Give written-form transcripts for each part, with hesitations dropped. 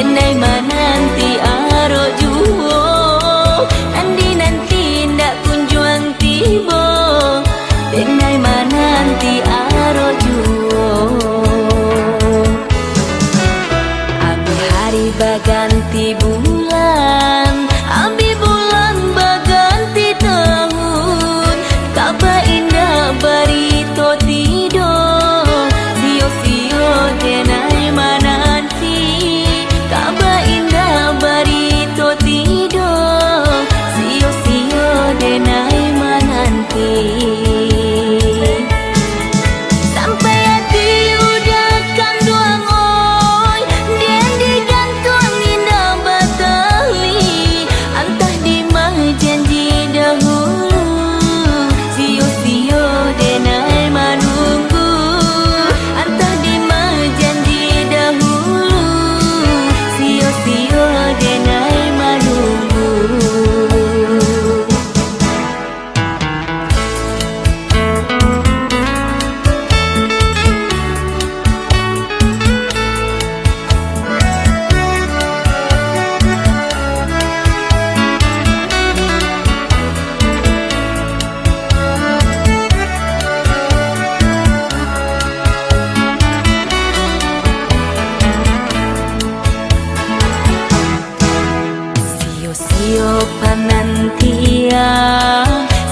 denai mananti aro juo, nanti ndak kunjuang tibo, denai mananti aro juo. Abi hari baganti bulan, abi bulan baganti tahun, kaba indah barito tido, sio-sio denai mananti, kaba indah barito tido, sio-sio denai mananti. Sampai hati udah kanduang oi, dia digantung indah batali, entah di mana janji dahulu, sio-sio denai manunggu, entah di mana janji dahulu, sio-sio denai manunggu. Sio-sio panantia,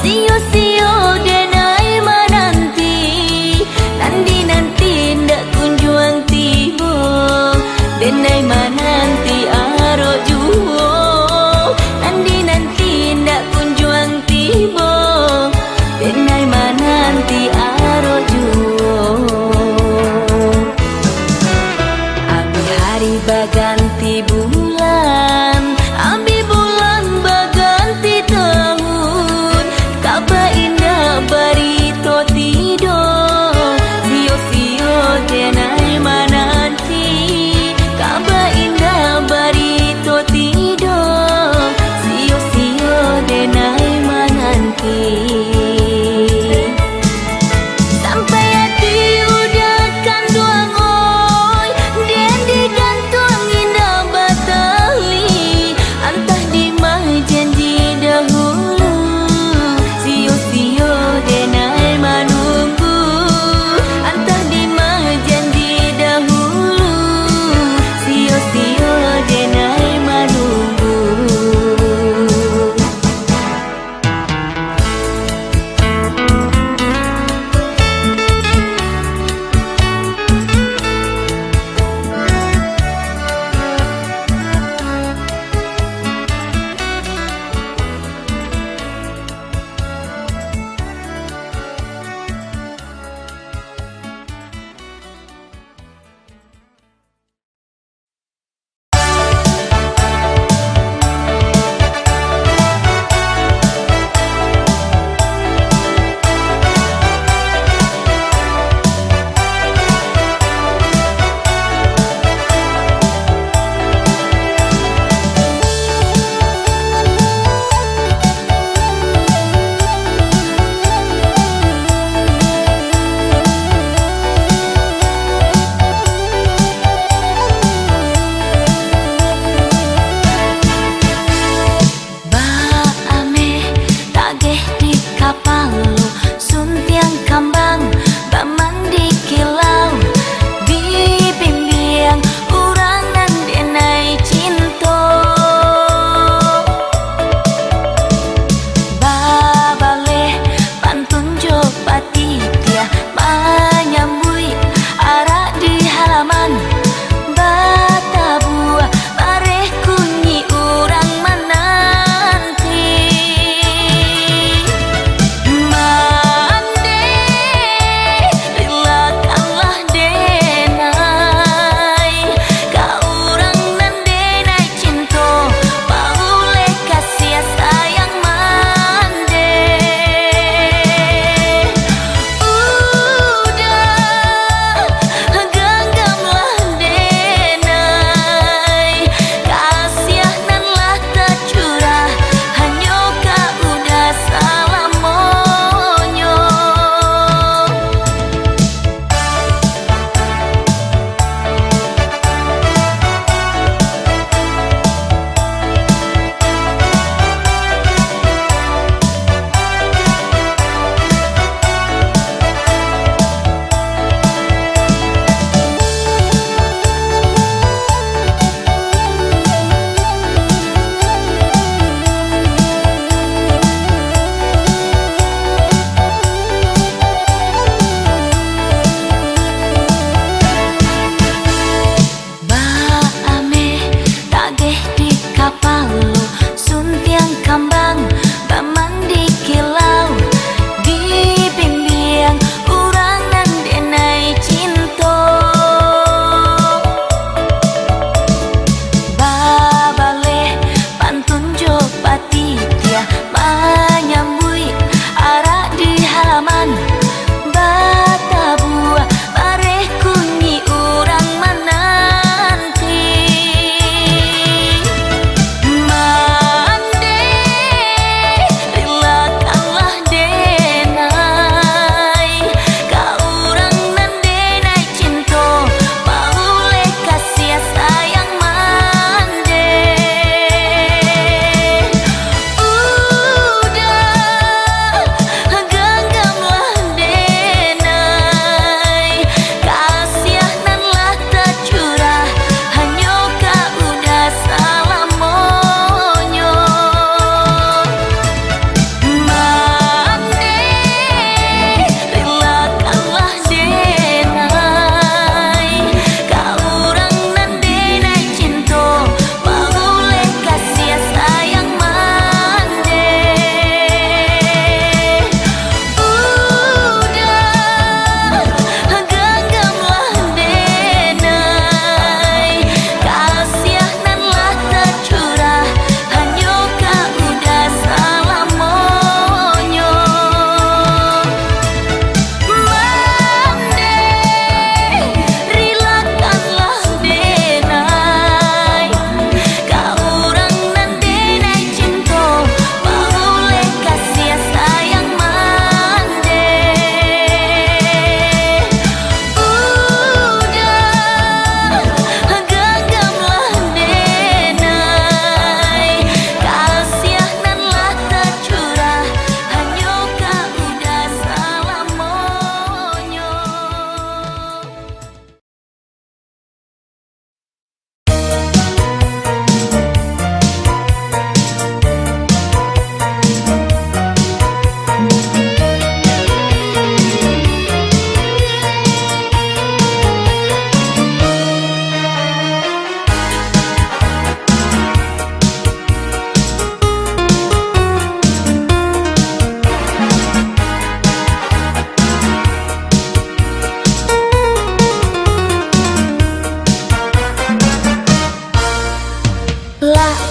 sio-sio denai mananti, nanti ndak kunjuang tibo, denai mananti aro juo, nanti ndak kunjuang tibo, denai mananti aro juo. Abi hari baganti bulan, abi bulan baganti tahun, kaba indah barito tido, sio-sio denai mananti, kaba indah barito tido, sio-sio denai mananti. Sampai hati udah kanduang oi, dia digantung indah batali,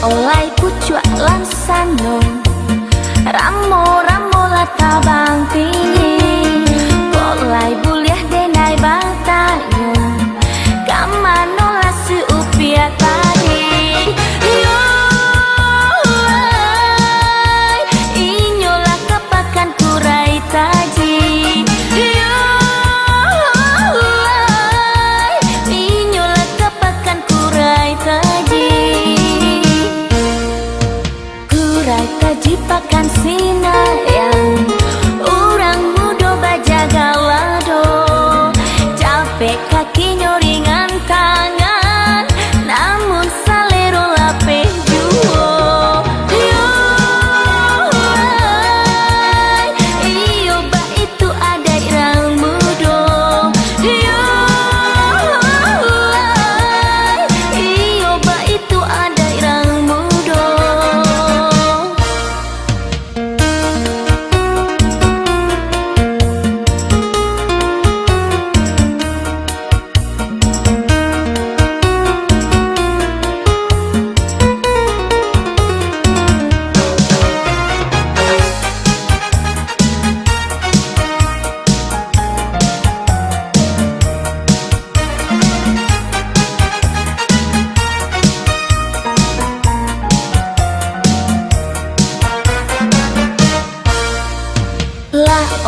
olai pucuk lan sanong ramo la tabang tinggi olai buliah denai bang tayong kamano la seupia tadi yo ai inyola kepakan kurai taji yo ai inyola kepakan kurai taji pakan sinayang orang muda bajaga lado capek kaki nyoringan tangan namun salero lape juo yo ai iyo ba itu ada irang mudo yo ai iyo ba itu ada irang mudo.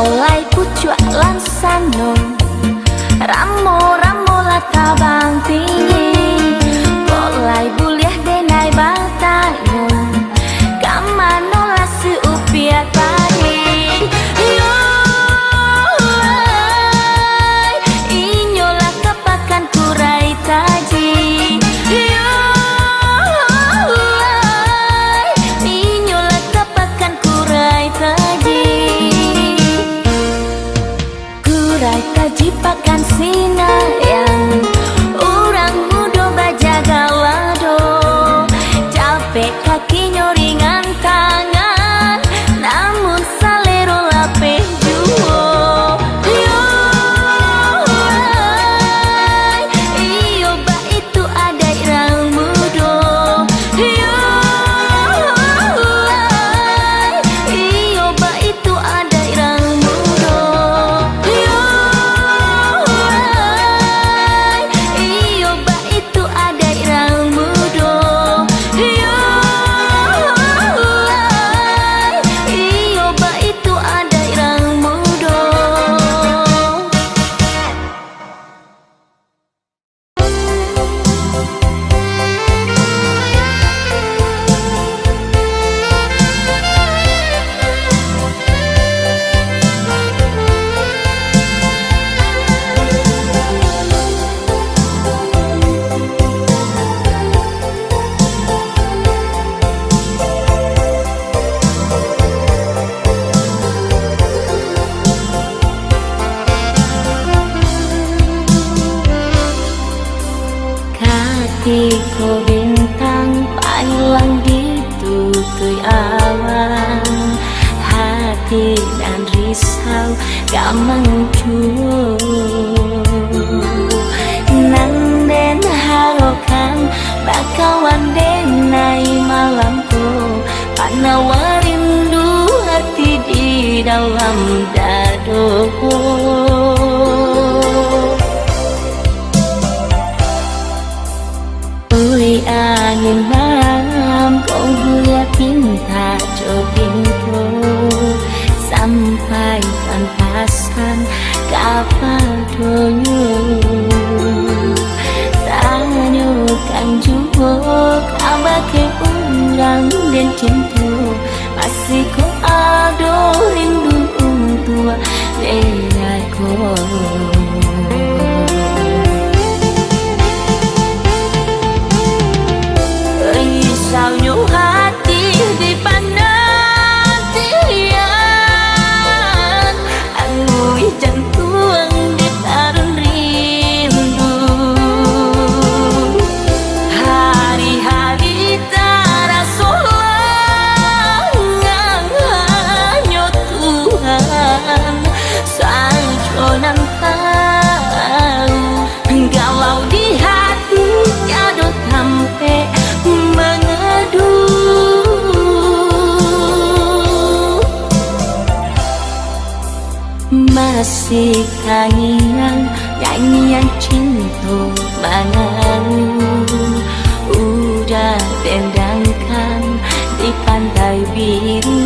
Olai pucuk lan sanong ramo la tabang tinggi olai buliah denai bang tayong kamano la seupia tadi yo ai inyola kepakan kurai taji yo ai inyola kepakan kurai taji taji pakan sinayang orang muda bajaga lado capek kaki nyoringan tangan namun salero lape juo yo ai iyo ba itu ada irang mudo yo ai iyo ba itu ada irang mudo yo Hatiku bintang panggilan di tutui awan hati dan risau gak mencuo nang den harokan bakawan denai malamku panawa rindu hati di dalam dado. Angin malam kau buat cinta jogingku sampaikan pesan kapal donyo tanyokan juga kabake urang dan cinta masih kau ada rindu tua denaiku. Risaunya hati di panantian angui jantung di tarun rindu hari-hari terasa langang hanya Tuhan sang jonan Masih kangen nyanyian cinta mengalu, udah dendangkan di pantai biru.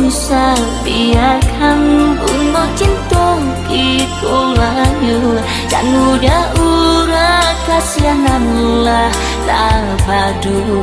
Usah biarkan bunga cinta kita layu, dan udah ura kasihan lah tak padu.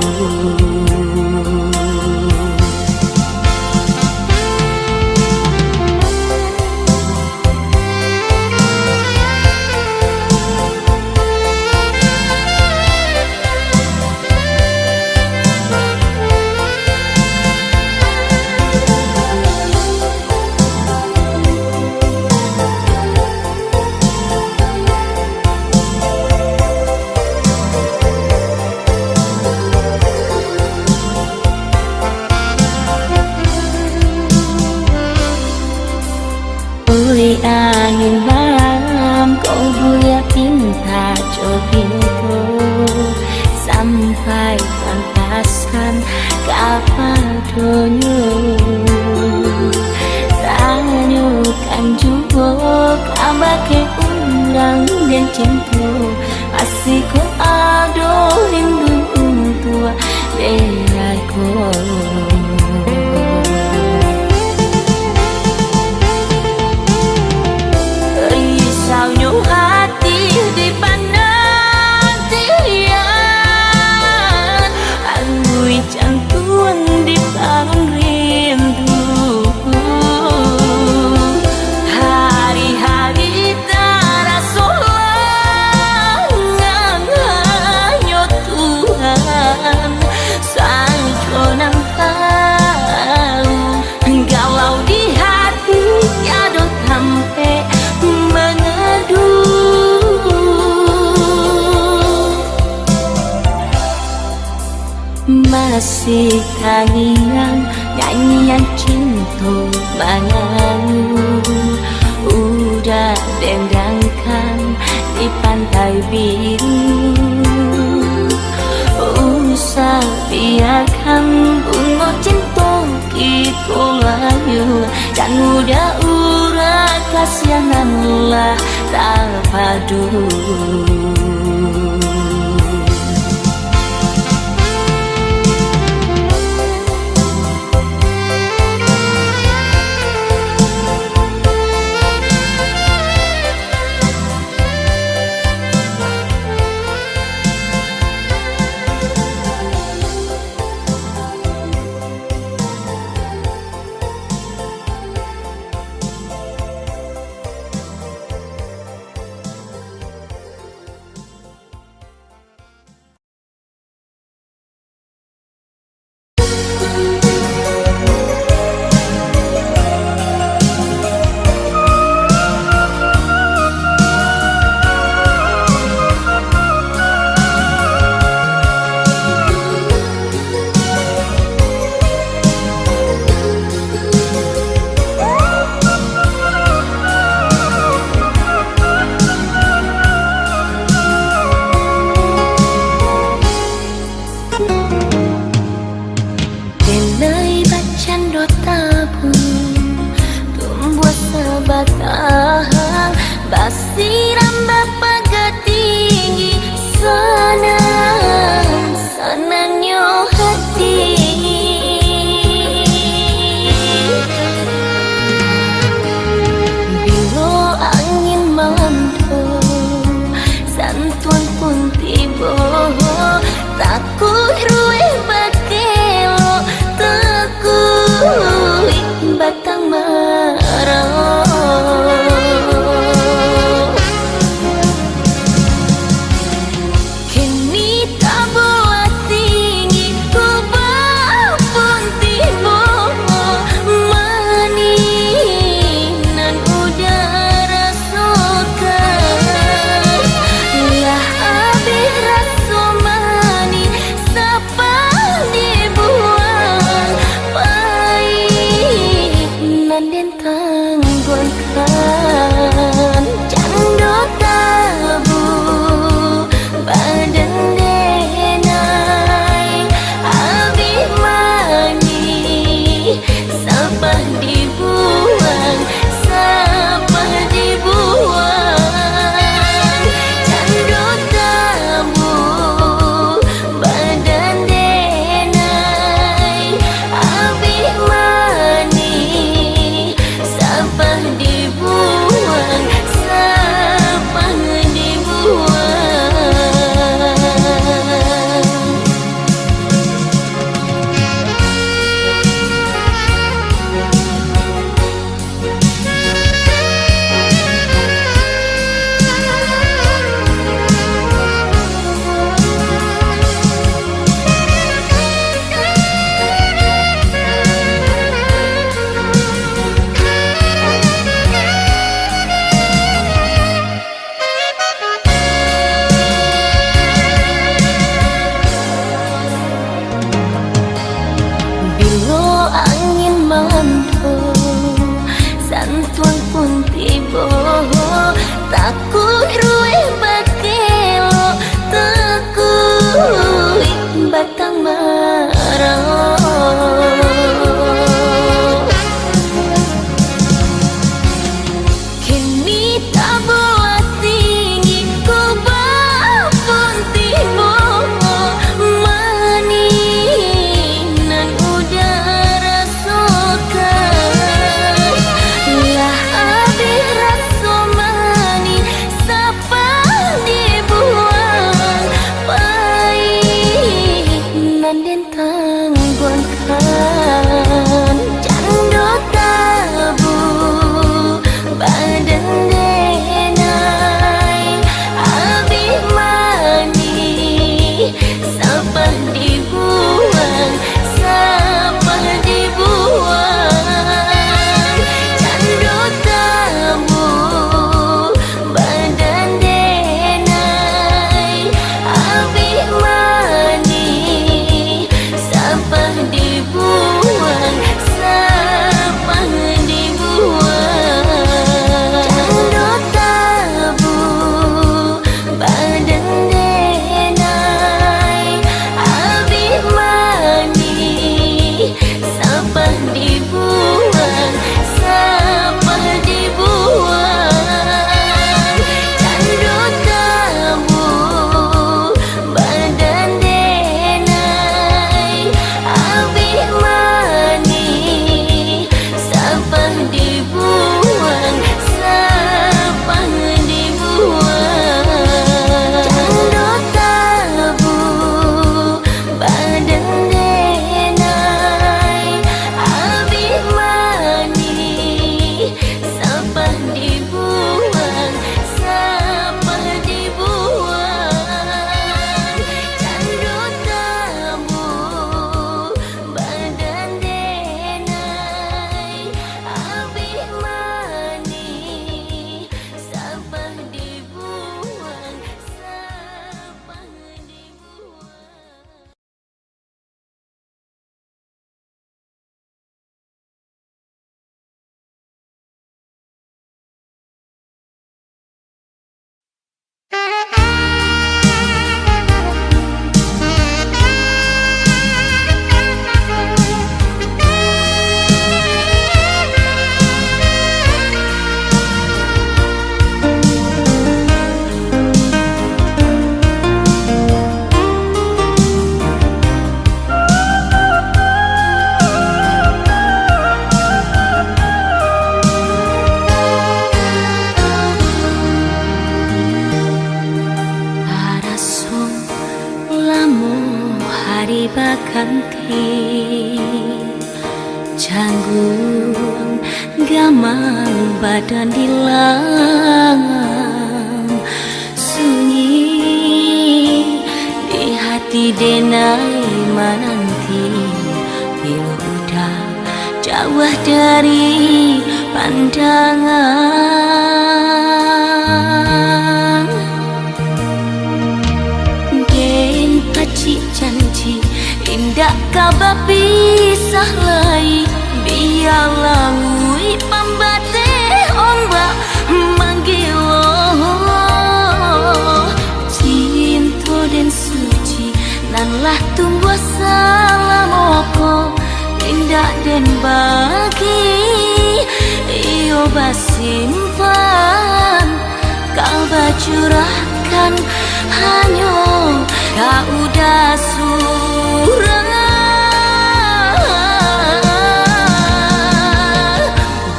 Ôi angin malam, kau boleh pinta pintu sampai pantasan kapadonyo. Tanyakan juga kabar ke undang dan cinta, masih kau ada rindu tua deraku. Risaunya hati di penantian, angui jantung di parung rindu. Hari-hari terasa lengang, hanya Tuhan sang conang tahu. Galau di hati tiada sampai masih kangen nyanyian cinta mengalu, udah dendangkan di pantai biru. Usah biarkan bunga cinta kita layu, dan udah ura kasihan lah tak padu. Batang basi rambak pagat tinggi, senang senangnya hati. Bila angin mandor, santun pun tiba, takut ruih bakelo, takut batang marah. Apa bakanti canggung gamang badan dilang sunyi di hati denai menanti bila udah jauh dari pandangan gen pacik janji indah kabar pisah lai biarlah ngui pambate ombak manggil cinta dan suci nanlah tumbuh salamoko indah dan bagi iyo basimpan kau bacurahkan hanya kau udah surah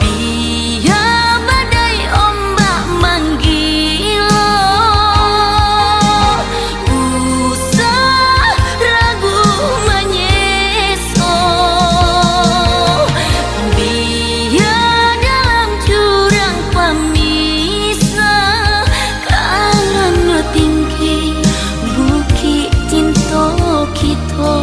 biar badai ombak manggil usah ragu menyeso biar dalam jurang pemisah karena tinggi bukit cinta kita.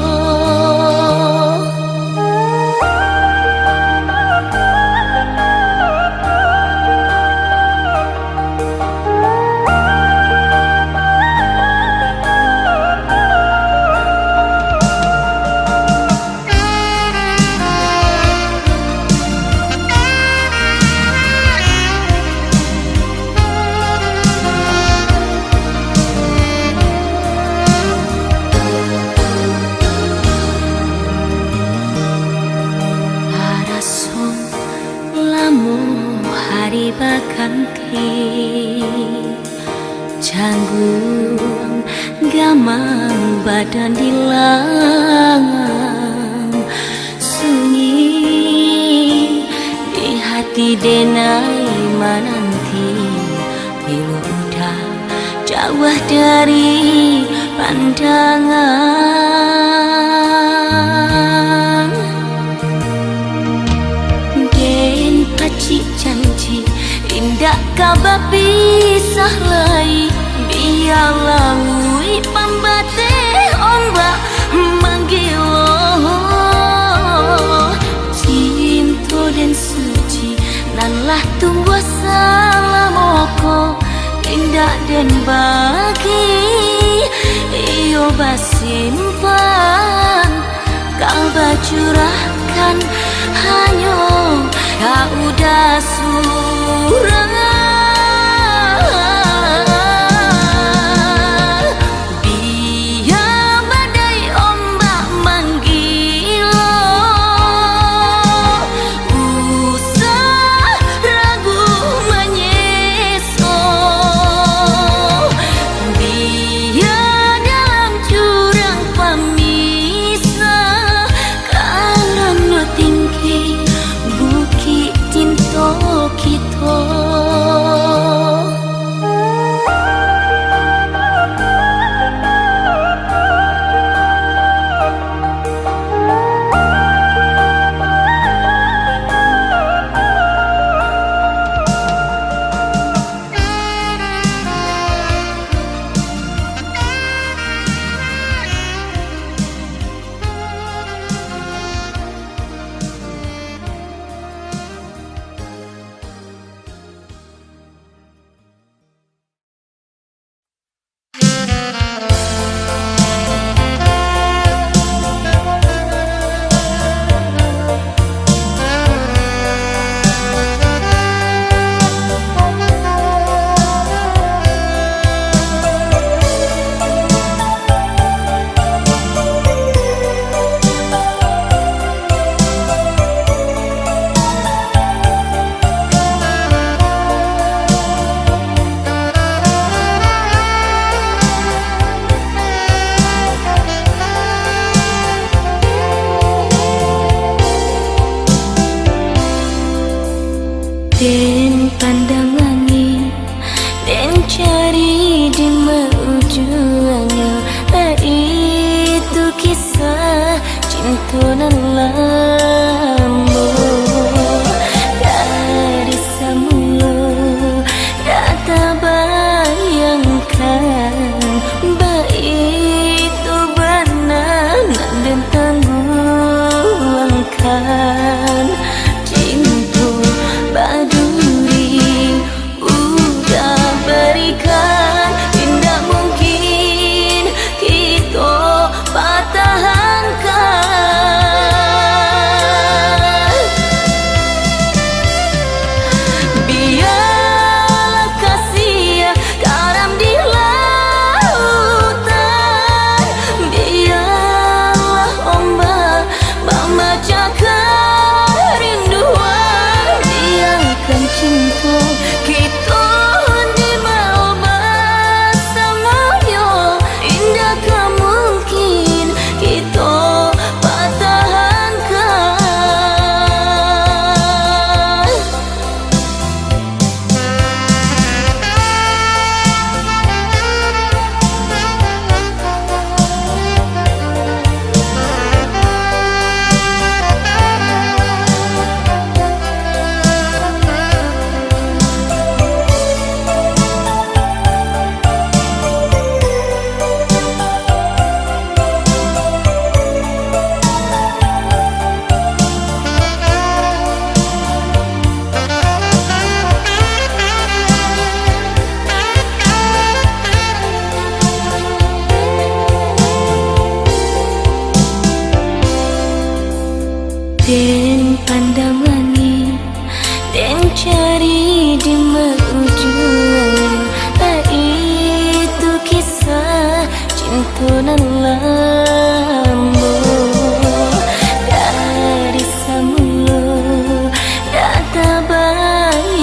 Hari bakanti canggung gamang badan dilang sunyi di hati denai menanti bila udah jauh dari pandangan gen pacik janji indah kabar pisah lai biarlah ngui pambate ombak manggil cinta dan suci nanlah tumbuh salamoko indah dan bagi iyo basimpan kau bacurahkan hanya kau udah surah biar badai ombak manggil usah ragu menyeso biar dalam jurang pemisah karena tinggi bukit cinta kita. Den pandang langit, den cari di ujung. Itu kisah cinta nan lambo dari semula. Tak bayangkan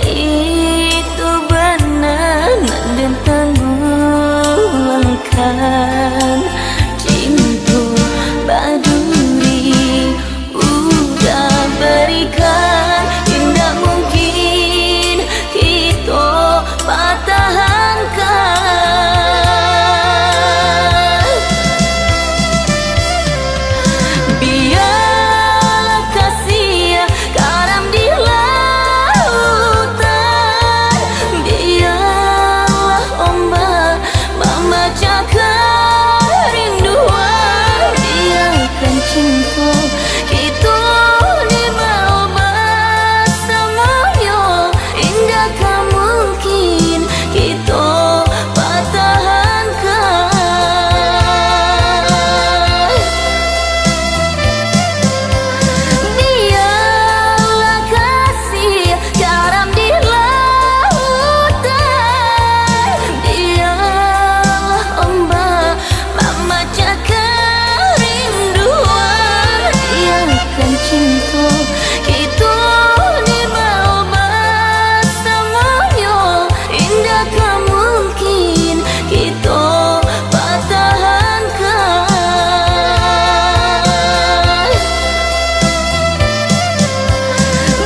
itu benar dan tangguhkan cinta baduri udah berikan. Tidak mungkin kita pertahankan. Biarlah kasih karam di lautan, biarlah ombak membaca kerinduan. Biarkan cinta kita di bawah semuanya. Indakkah mungkin kita pertahankan. Biarlah kasih garam di lautan, biarlah ombak membaca kerinduan. Biarkan cinta kita di bawah semuanya. Indakkah mungkin kita pertahankan.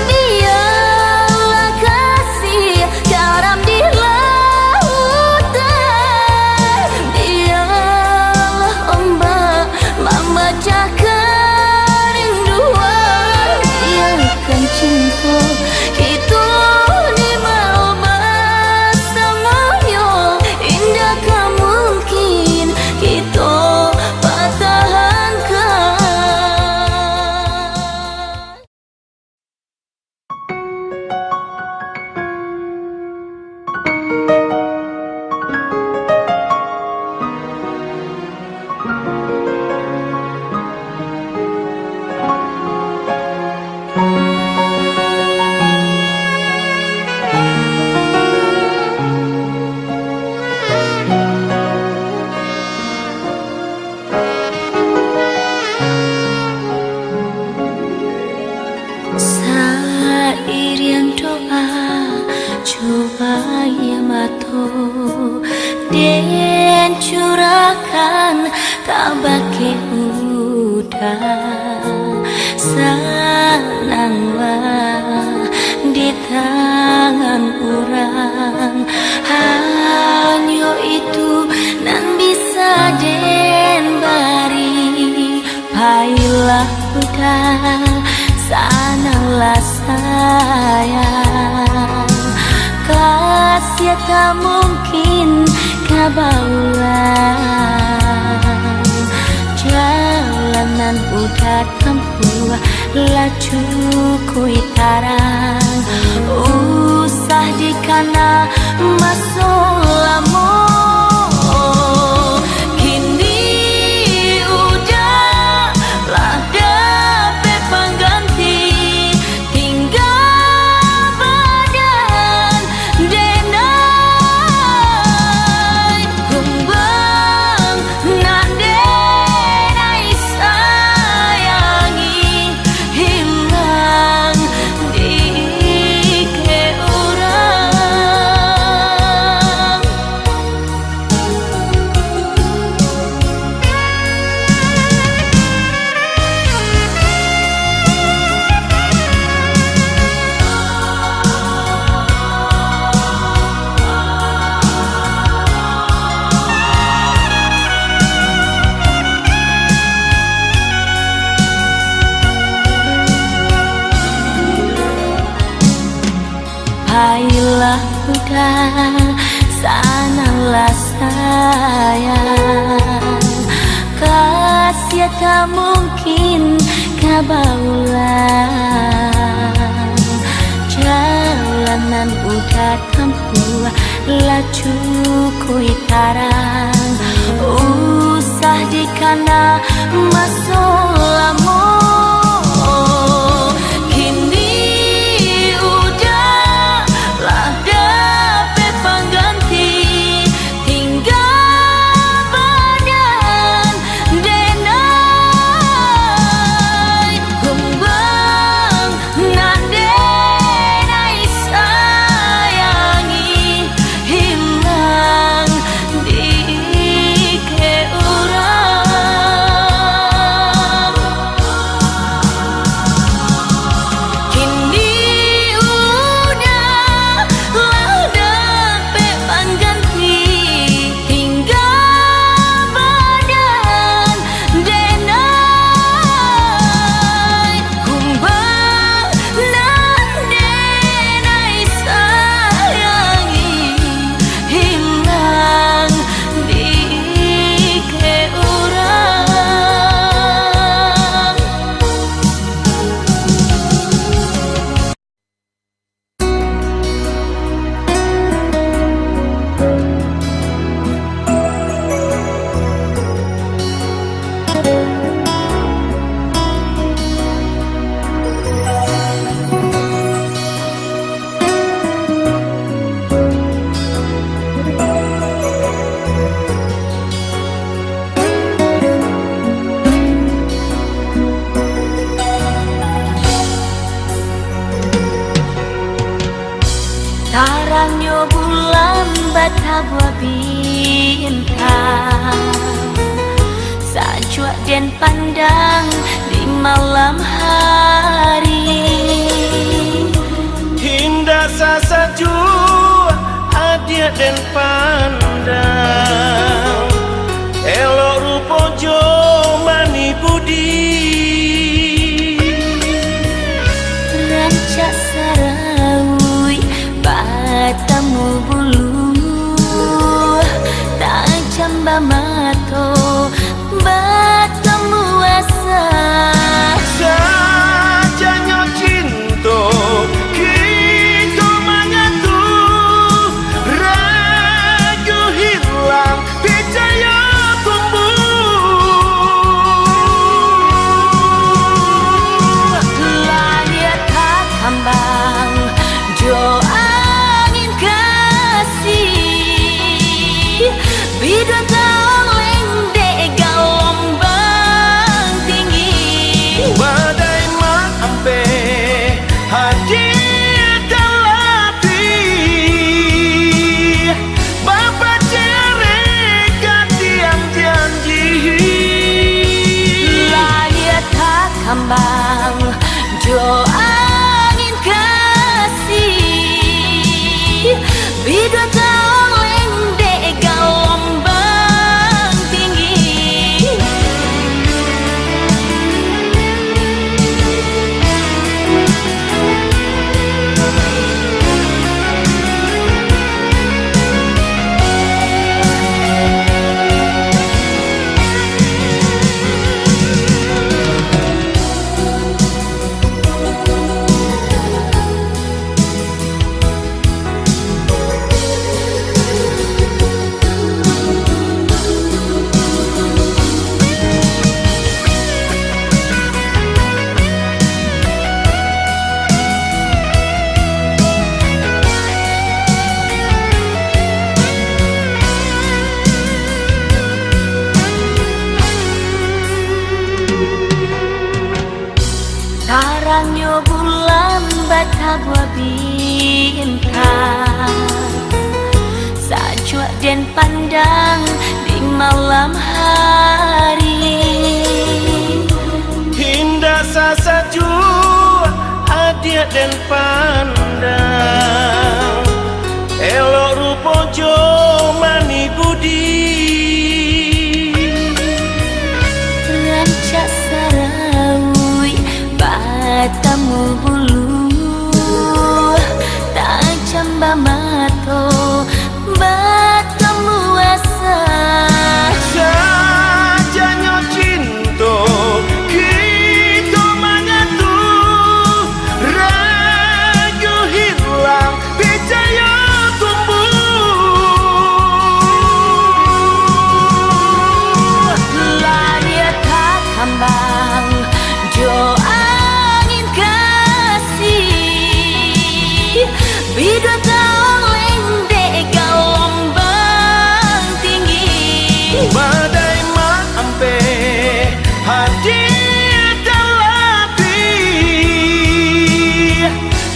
Biarlah kasih garam di lautan, biarlah ombak membaca kerinduan. Biarkan cinta kita di bawah semuanya. Indakkah mungkin kita pertahankan. Sair yang doa coba ya mato, den curahkan kabake udah sananglah di tangan orang. Hanya itu nan bisa den bari. Baiklah udah sananglah sayang, kasih tak mungkin kabaulan. Jalanan udah tempuh laju kui tarang, usah dikana masuk lamo. Kini udah lah dapet pengganti, tinggal badan denai kumbang nan denai sayangi hilang di ke orang. Baiklah udah sananglah sayang, kasih tak mungkin kabaulan. Jalanan udah tempuh laju kui tarang, pisah di kana masa lamo. Kini udah lah dapet pengganti, tinggal badan denai kumbang nan denai sayangi hilang di ke urang. Kini udah lah dapet pengganti, tinggal badan denai kumbang nan denai sayangi hilang di ke urang. Tarangnya bulan batabua bintang, sajua dan pandang di malam hari. Indah sasaju hadiah dan pandang, elok rupo jo mani budi. Rancak sarawi batamu bulu, tajam bamato batamu asa. Sajanya cinta kita mengatu, ragu hilang percaya tumbuh. Langit tak kambang jo angin kasih, bidang oleng de gelombang tinggi. Badai mampe hadir terlapi, Bapak cerita tiang janji. Langit tak kambang jo angin kasih, bidang oleng de gelombang tinggi. Tarangnya bulan batabua bintang, sajua dan pandang di malam hari. Indah sasaju hadiah dan pandang, elok rupo jo mani budi. Rancak sarawi batamu bulu, tajam bamato batamu asa. Sajanya cinta kita mengatu, ragu badai mampe hadir talapi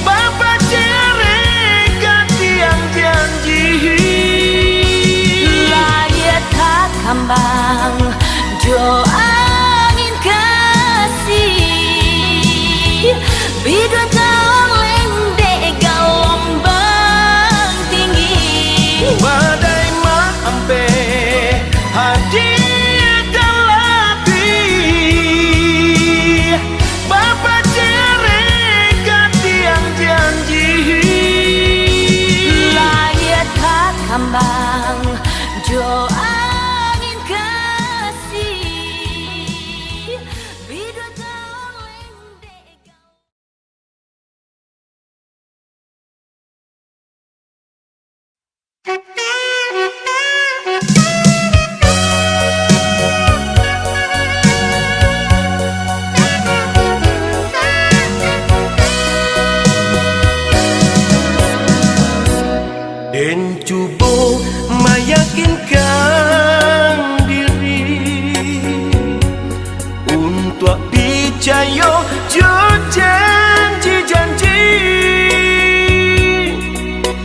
Bapak cereka tiang janji Layat tak kambang jo angin kasih Bidut oleng dek gelombang tinggi badai mampe hadir talapi Bapak cereka tiang janji Layat tak kambang jo angin kasih Bidut oleng dek dan coba meyakinkan diri untuk percaya jo janji-janji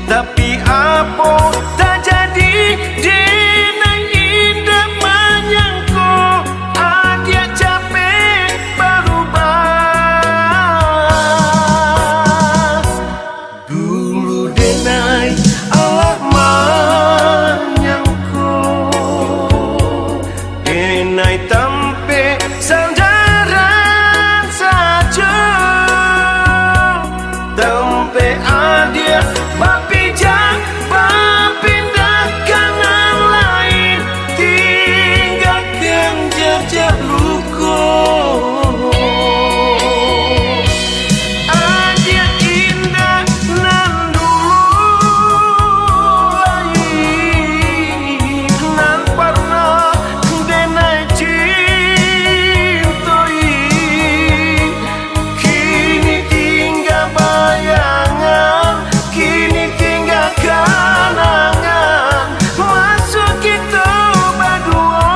tapi apa tak jadi dengan indah menyangkut dia capek berubah dulu denai Allah menyangkut denai tampe sandaran saja tampe adia bapijak berpindah kanan lain tinggalkan jejak luka adia indah nan dulu lain nan pernah denai cintai kini tinggal bayangan kini tinggal kenangan masuk kita berdua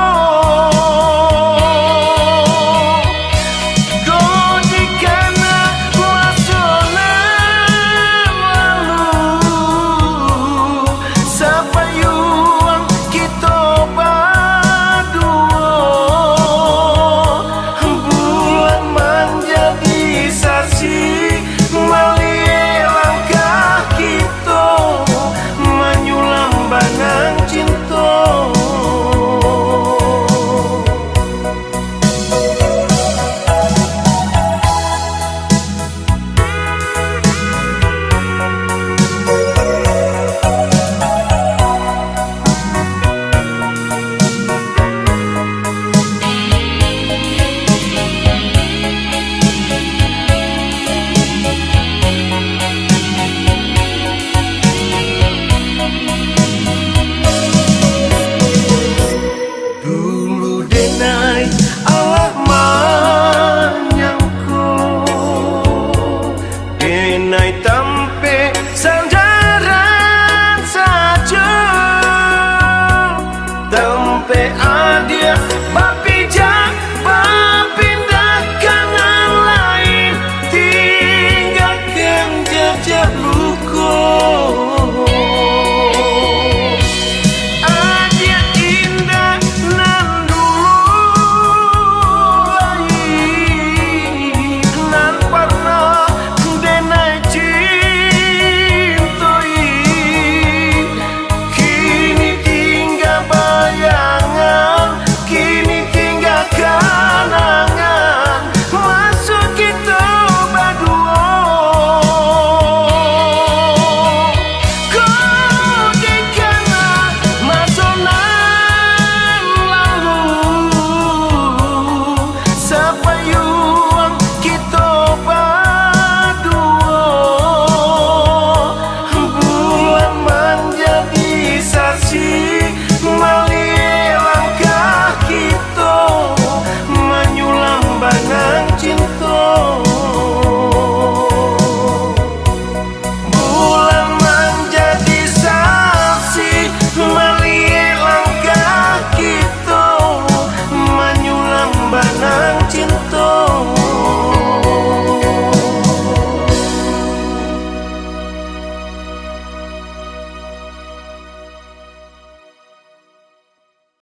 kau dikana masa lalu sapayuang kita berdua bulan menjadi saksi melihat langkah kita menyulam banang cinta dulu denai Allah menyangkut denai tampe sandaran saja tampe adia bapijak berpindah kanan lain tinggalkan jejak luka adia indah nan dulu lain nan pernah denai cintai kini tinggal bayangan kini tinggal kenangan masuk kita berdua kau dikana masa lalu sapayuang kita berdua bulan menjadi saksi melihat langkah kita menyulam banang cinta bulan menjadi saksi melihat langkah kita banang